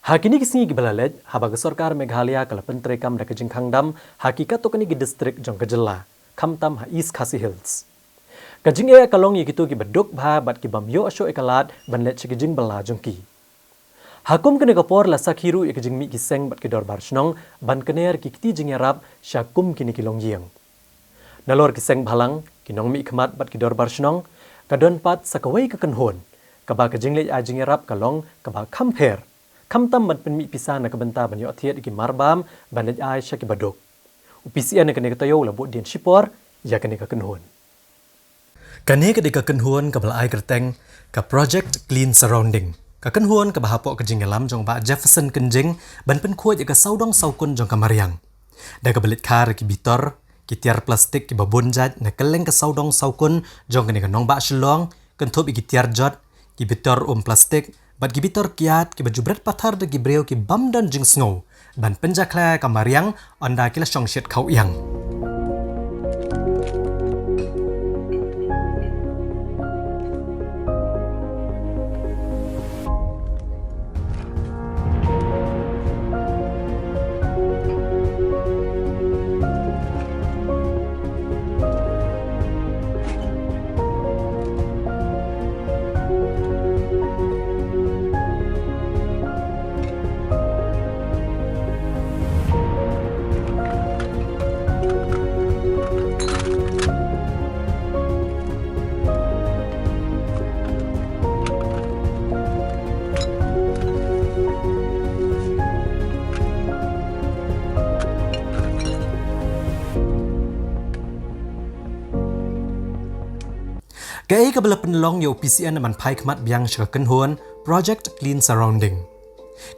Hakini kisni gibalalej habag sarkar Meghalaya kala pentrekam da kajing khangdam hakikat to kani gi district jong kajella khamtam ha East Khasi Hills. Kajing e kalong yikitu gi baduk bha bat ki bamyo asho ekalat banlet chikijing bala jongki. Hakum kene kapor la sakhiru ekajing mi ki seng bat ki dorbar shnong ban kener ki kiti jing yarab syakum kini kilong yeng. Nalor ki seng bhalang kinong mi khmat bat ki dorbar shnong kadon pat sakawai ka kanhon kaba kajing le ajing yarab kalong kaba khamper Kamtam ban penmi pisah na kabenta ban yo athiat ki marbam ban ai sya ki badok. Upisi an kene katayo la bot din shipor ya kene ka kenhon. Kane ka ka kenhon ka bal ai kerteng ka project clean surrounding. Ka kenhon ka bahapo ka jingalam jong ba Jefferson kenjing ban pen khuat ka saudong saukun jong ka mariang. Da ka belit khar ki bitor ki tiar plastik ki babon jat na keleng ka saudong saukun jong kene ka nong ba shlong kan thop ki tiar jot ki bitor plastik Bat gibitor kiat ki bajubret pathar de gibreo ki bamdan jing snow ban penjakla kamariang onda kila songshit khau yang. Kaya kabala penlong yo PCN naman pai khmat biang syaka kenhuan Project Clean Surrounding.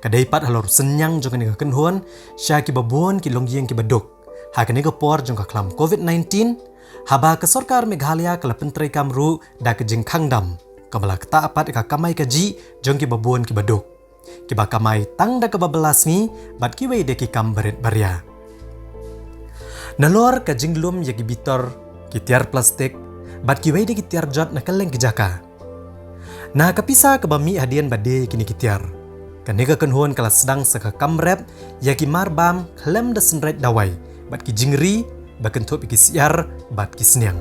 Kadai pat halor senyang jong ka kenhuan sya ki babon ki longyeng ki baduk. Ha kani ka por jong ka klam COVID-19 haba ka sarkar Meghalaya kala pentrei kamru da ka jing khangdam. Kabala kata apat ka kamai ka ji jong ki babon ki baduk. Ki ba kamai tang da ka babelas ni bat ki wei de ki kam berit barya. Nalor ka jinglum ya ki bitor ki tiar plastik bat kiwai de kitiar jot na kaleng kijaka. Na kapisa ke bami hadian bade kini kitiar. Kanega kenhuan kala sedang saka kamrep ya ki marbam klem da senret dawai bat ki jingri bakentop ki siar bat ki sniang.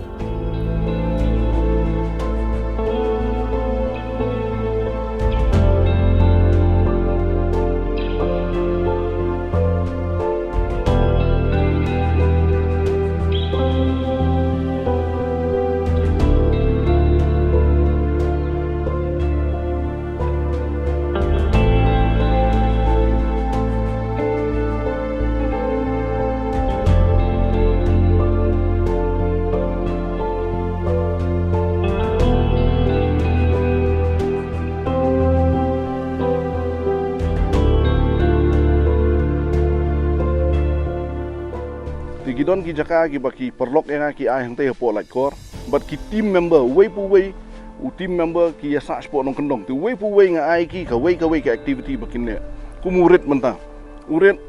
Gidon ki jaka ki baki perlok yang ki ai hang te po like kor but ki team member way pu way u team member ki yasa sport nong kendong tu way pu way nga ai ki ka way ki activity bakin ne ku murid mentah uret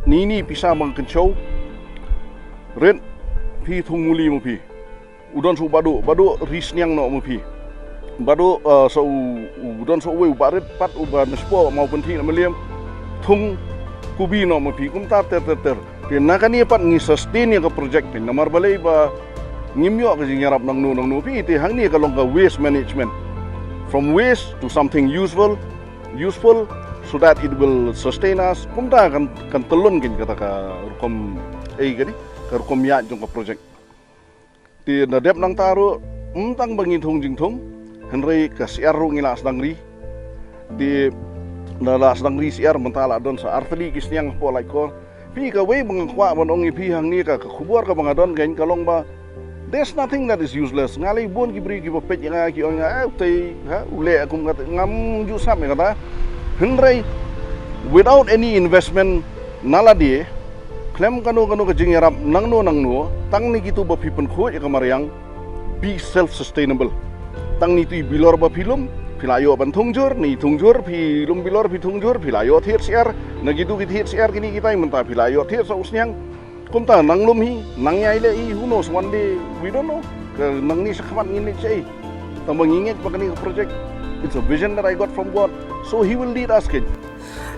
ni pisa mang kencau red pi thung muli mu pi udon su badu risnyang no mu pi badu so udon so way baret pat uban sport maupun thi na meliam thung kubi no mu pi kum ta ter Kena kan ni pat ngi sustain yang ke project ni. Namar balai ba ngimyo ke nyarap nang nu pi ti hang ni kalong ka waste management. From waste to something useful so that it will sustain us. Kumta kan telun kin kata ka rukom gani ka rukom ya jong ka project. Ti nadep nang taru tang bangin thong jing thong henry ka siar ru ngila sedang ri. Di nala sedang ri siar mentala don sa arteli kisniang po like ko. Pi ka way mengkwa manongi pi hang ni ka kubur ka bangadon gain kalong ba there's nothing that is useless ngali bon ki bri ki popet nga ki onga te ha ule akum kata ngam ju sam kata henry without any investment nala die klem kanu ka jing yarap nang no tang ni gitu ba pi pen kho ya kamariang be self sustainable tang ni tu bilor ba film Pilayo ban tungjur ni tungjur pi lum bilor pi tungjur pilayo thiet siar nagitu ki thiet siar kini kita menta pilayo thiet sa usnyang kumta nang lum hi nang yai le who knows one day we don't know nang ni sakmat ngini chai tambang ingit pakani project it's a vision that I got from God so he will lead us kid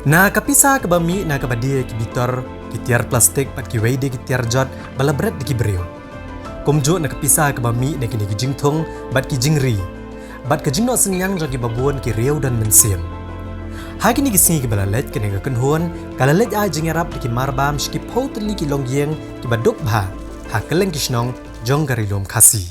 Na kapisa ke bami na kabadia ki bitor ki tiar plastik pat ki weide ki tiar jot bala berat di ki brio. Kumjo na kapisa ke bami na kini ki jingthong bat ki jingri. Bat ke jingno senyang jo ki babuan ki riau dan mensiam. Hagi ni gisingi ki balalet kene ka kenhuan kalalet a jingarap di ki marbam shki potli ki longyeng ki baduk bha ha keleng ki shnong jong garilom khasi.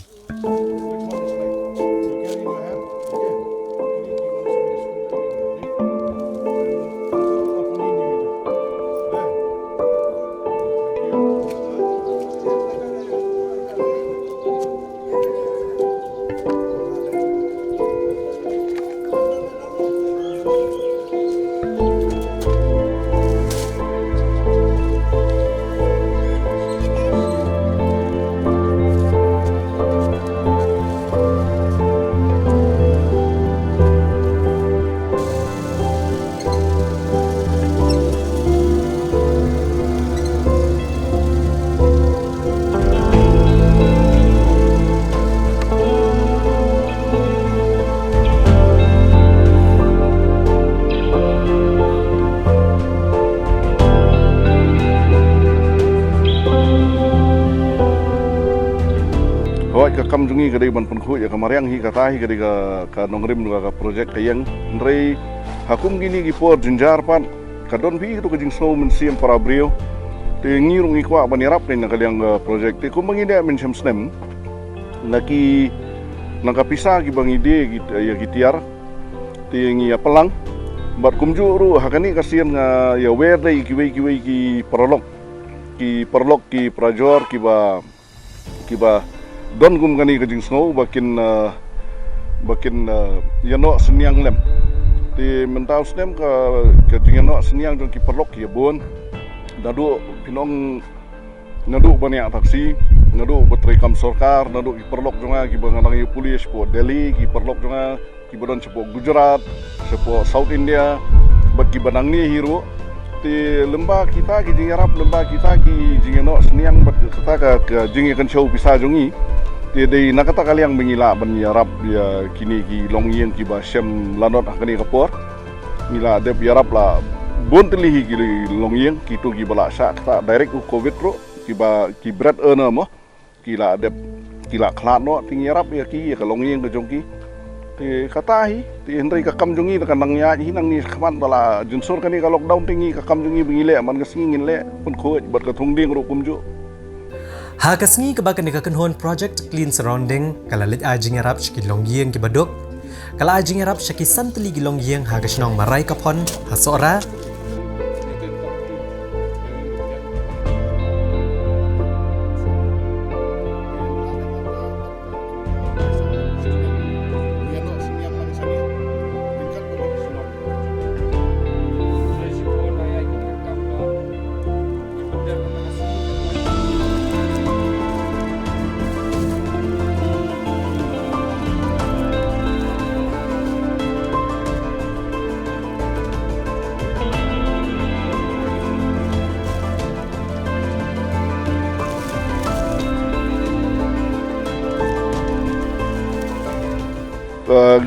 Kam jungi kadai ban penku ya kamariang hi kata hi kadai ka nongrim juga ka projek kayang ndrei hakum gini gi por jinjar pan kadon bi itu kajing snow mensiam para brio te ngirung ikwa banirap ni nakaliang projek te kum mangide men sham snem naki nakapisa gi bang ide ya gitiar te ngi pelang bat kumju ru hakani kasian nga ya wer dai ki prolog ki prajor ki ba don gum gani kajing snow bakin yano senyang lem ti mentau snem ka kajing yano senyang jong ki perlok ya bon nadu pinong nadu banyak taksi nadu betrai kam sorkar nadu ki perlok jonga ki banganang polis po Delhi ki perlok jonga ki bodon cepo Gujarat cepo South India bat ki banang ni hero ti lembah kita ki jing Arab lembah kita ki jing yano senyang bat kita ka jing kan show bisa jongi Jadi nakata kali yang mengila bernyarap ya kini ki longyeng ki basem lanot akani kapor mila de biarap la bon telihi ki longyeng ki tu ki bala sa ta direct u covid ro ki bread earner mo ki la de ki la khlat no ting yarap ya ki ka longyeng ka jongki ti katahi ti hendrai ka kam jongi ka nang ya hi nang ni khaman bala junsur kani ka lockdown tingi ka kam jongi bengile man ka singin le pun khoj bat ka thungding ro kumju Ha kasngi kebakan dikakenhon project clean surrounding kalalit ajing arab shki longyeng ki baduk kala ajing arab shki santli gi longyeng ha kasnong marai kapon ha sora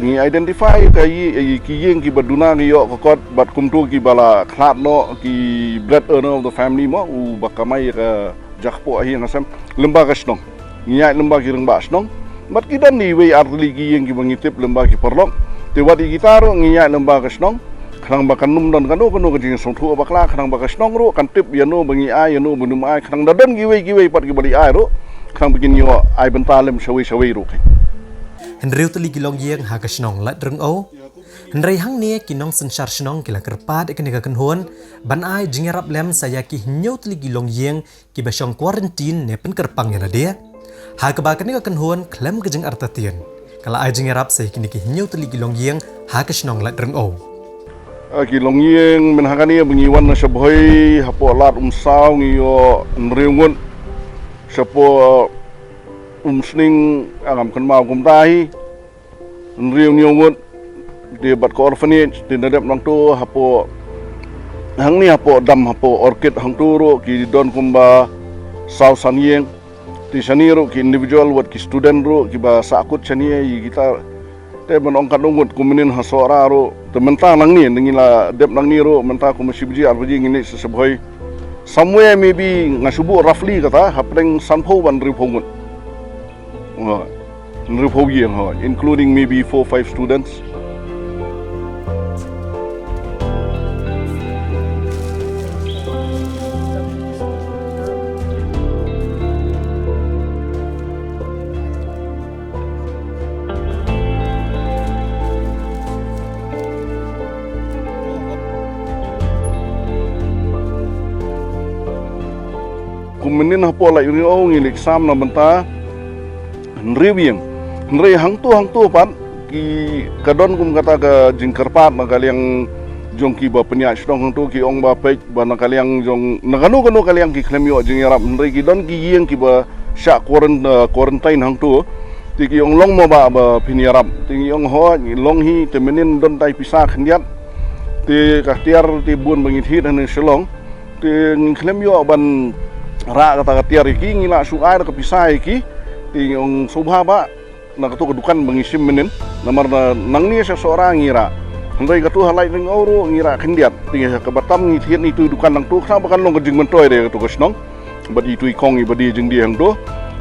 ngi identify kai ki yeng ki baduna ngi yo kokot bat kumtu ki bala khlat no ki bread earner of the family mo u bakamai ka jakpo ahi ngasam lemba kasnong ngi lemba ki rengba snong bat ki dan ni we arli ki yeng ki mangitip lemba ki perlok te wadi gitaro ngi lemba kasnong khnang bakan num don kanu ka jing songthu bakla khnang bakasnong ro kan tip yano bangi ai yano bunum ai khnang dadan gi we pat ki bali ai ro khnang bikin yo ai bentalem shawi ro Hendreu teli gilong yeng ha kasnong lat reng o Hendrei hang ne kinong sensar snong kila kerpat ikan kenhuan ban ai jingarap lem saya ki nyau teli gilong yeng ki basong quarantine ne pen kerpang yana dia ha kebakan ni kenhuan klem kejeng artatian kala ai jingarap saya kini ki nyau teli gilong yeng ha kasnong lat reng o ki long yeng men hakani bengiwan na shabhoi hapo lat saw ngiyo nreungun sapo sning agam kan mau kumtahi nriung nyongut di bat ko orphanage di nadap nang tu hapo hang ni hapo dam hapo orchid hang tu ro ki don kumba saw sanyeng ti saniro ki individual wat ki student ro ki ba sakut chanie kita te menongkat ungut kumenin hasora ro tementang nang ni ngila dep nang ni ro menta ku mesti biji arbaji ngini sesebhoi somewhere maybe ngasubu roughly kata hapeng sanpho ban riphongut ripho yang including maybe 4-5 students. Kumenin hapo la yuri o ngi exam na benta nriwing nri hang tu pan ki kadon kum kata ka jingkarpat na kaliang jong ki ba penya shdong hang tu ki ong ba pek ba na kaliang jong naganu kaliang ki klemyo jing yarap nri ki don ki yeng ki ba sha quarantine hang tu ti ki ong long mo ba pinyarap ti ong ho long hi temenin don tai pisa khndiat ti ka tiar ti bun bangit hi dan selong ti klemyo ban ra kata tiar iki ngila suai ke pisah iki ting subha ba na katu kedukan mengisim menin namar nang ni seseorang ngira hentai katu halai ning auro ngira kendiat ting ke batam ngithian itu dukan nang tu sa bakan long kejing mentoi de katu kesnong badi itu ikong ibadi jeng di hang tu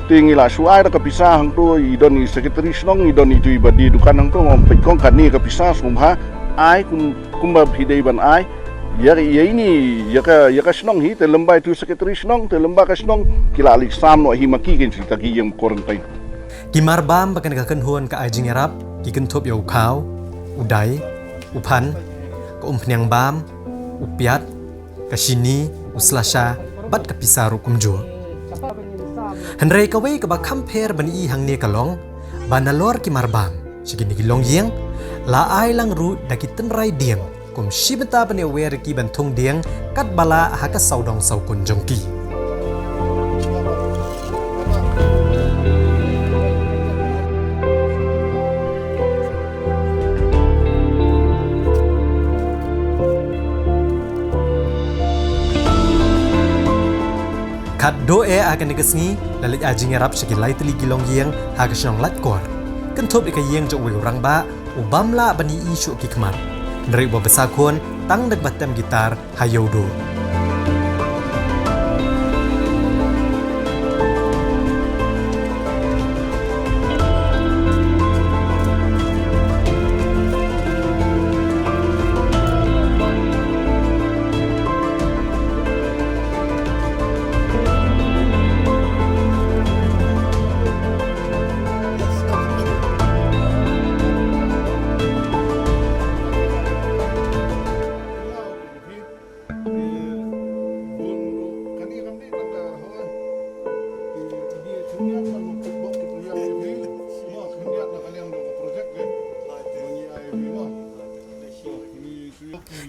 ting ngila suai ke pisah hang tu idon ni secretary snong idon itu ibadi dukan nang tu ngom pekong kan ni ke pisah subha ai kumba hidai ban ai ya ini ya ka snong hi te lembai tu secretary snong te lemba ka snong kila alik sam no hi maki ken cerita ki yang quarantine Kimar bam bakan ka kenhuan ka ajing yarap ki kenthop ya ukau udai upan ka umpnyang bam upiat ka sini uslasha bat ka pisaru kumjo Henry ka wei ka ba compare bani i hang ne kalong banalor kimar bam sigini kilong yeng la ai lang ru dakiten rai dieng kum shibata bani aware ki banthong dieng kat bala haka saudong saukun jongki kat doe akan digesngi lalit ajing yarap sikilai teli gilong yeng haka syong latkor kenthop ika yeng jok we orang ba ubamla bani isu ki kemar Neri buah besar kun, tang dek batem gitar, hayodo.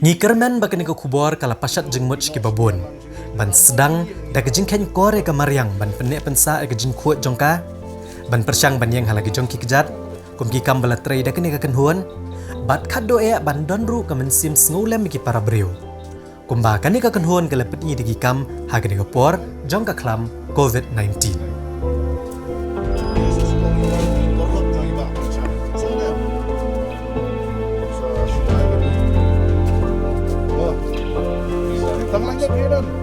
Ngikerman bakan ke kubor kala pasat jengmut ki babon ban sedang da kejingken kore ke mariang ban penek pensa ke jingkuat jongka ban persyang ban yang halagi jongki kejat kum ki kam bala trei da kene ka kenhuan bat khado e ban donru ka mensim snulem ki para breu kum ba kane ka kenhuan ke lepet ni digi kam ha ke por jongka klam COVID-19 Tang lanjut ya, Don.